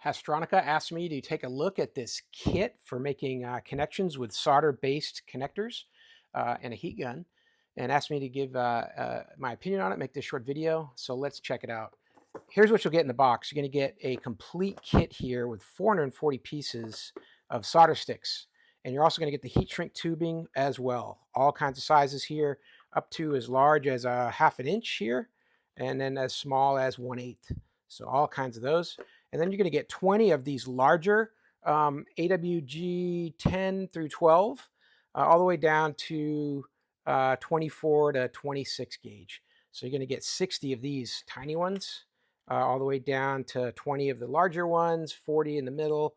Haisstronica asked me to take a look at this kit for making connections with solder-based connectors and a heat gun, and asked me to give my opinion on it, make this short video. So let's check it out. Here's what you'll get in the box. You're going to get a complete kit here with 440 pieces of solder sticks. And you're also going to get the heat shrink tubing as well. All kinds of sizes here, up to as large as a half an inch here, and then as small as 1/8. So all kinds of those. And then you're going to get 20 of these larger AWG 10 through 12, all the way down to 24 to 26 gauge. So you're going to get 60 of these tiny ones, all the way down to 20 of the larger ones, 40 in the middle,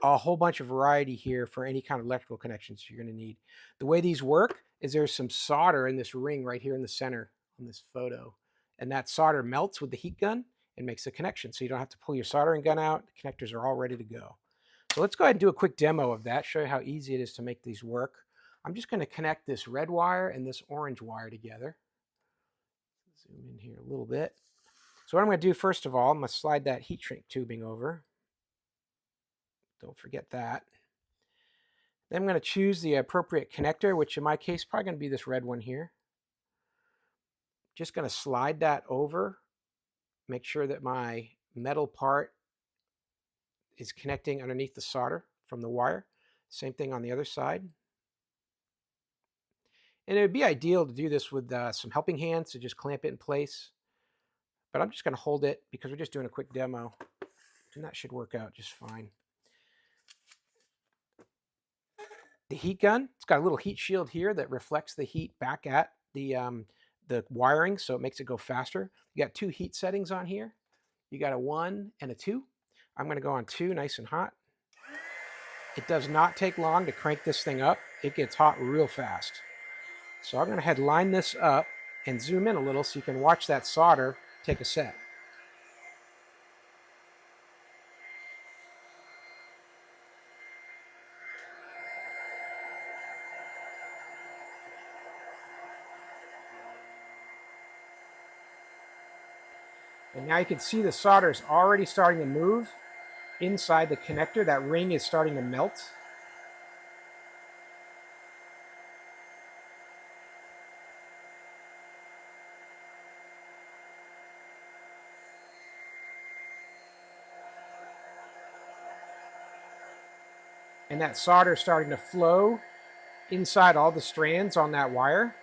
a whole bunch of variety here for any kind of electrical connections you're going to need. The way these work is there's some solder in this ring right here in the center on this photo. And that solder melts with the heat gun and makes a connection. So you don't have to pull your soldering gun out. The connectors are all ready to go. So let's go ahead and do a quick demo of that, show you how easy it is to make these work. I'm just going to connect this red wire and this orange wire together. Zoom in here a little bit. So what I'm going to do first of all, I'm going to slide that heat shrink tubing over. Don't forget that. Then I'm going to choose the appropriate connector, which in my case probably going to be this red one here. Just going to slide that over. Make sure that my metal part is connecting underneath the solder from the wire. Same thing on the other side. And it would be ideal to do this with some helping hands to just clamp it in place. But I'm just going to hold it because we're just doing a quick demo. And that should work out just fine. The heat gun, it's got a little heat shield here that reflects the heat back at the wiring, so it makes it go faster. You got two heat settings on here. You got a 1 and a 2. I'm going to go on 2, nice and hot. It does not take long to crank this thing up. It gets hot real fast. So I'm going to head line this up and zoom in a little so you can watch that solder take a set. And now you can see the solder is already starting to move inside the connector. That ring is starting to melt. And that solder is starting to flow inside all the strands on that wire.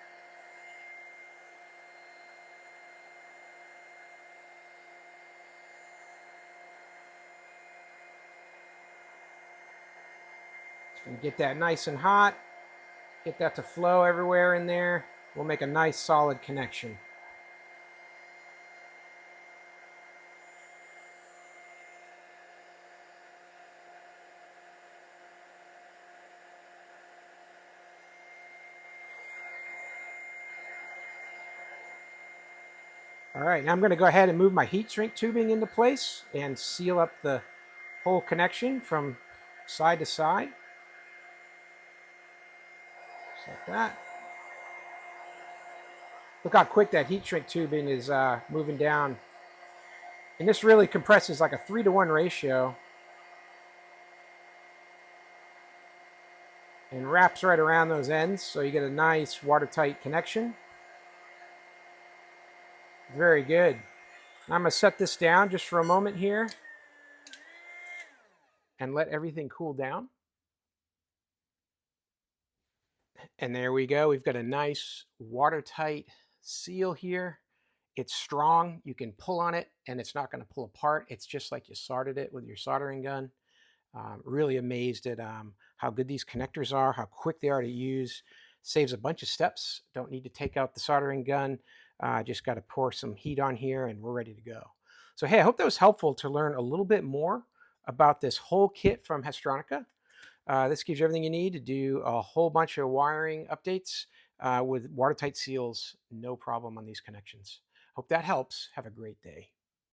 And get that nice and hot, get that to flow everywhere in there. We'll make a nice solid connection. All right, now I'm going to go ahead and move my heat shrink tubing into place and seal up the whole connection from side to side. Just like that. Look how quick that heat shrink tubing is moving down. And this really compresses like a 3-to-1 ratio and wraps right around those ends, so you get a nice watertight connection. Very good. Now I'm going to set this down just for a moment here and let everything cool down. And there we go. We've got a nice watertight seal here. It's strong. You can pull on it and it's not going to pull apart. It's just like you soldered it with your soldering gun. Really amazed at how good these connectors are, how quick they are to use. Saves a bunch of steps. Don't need to take out the soldering gun. Just got to pour some heat on here and we're ready to go. So hey, I hope that was helpful to learn a little bit more about this whole kit from Haisstronica. This gives you everything you need to do a whole bunch of wiring updates with watertight seals. No problem on these connections. Hope that helps. Have a great day.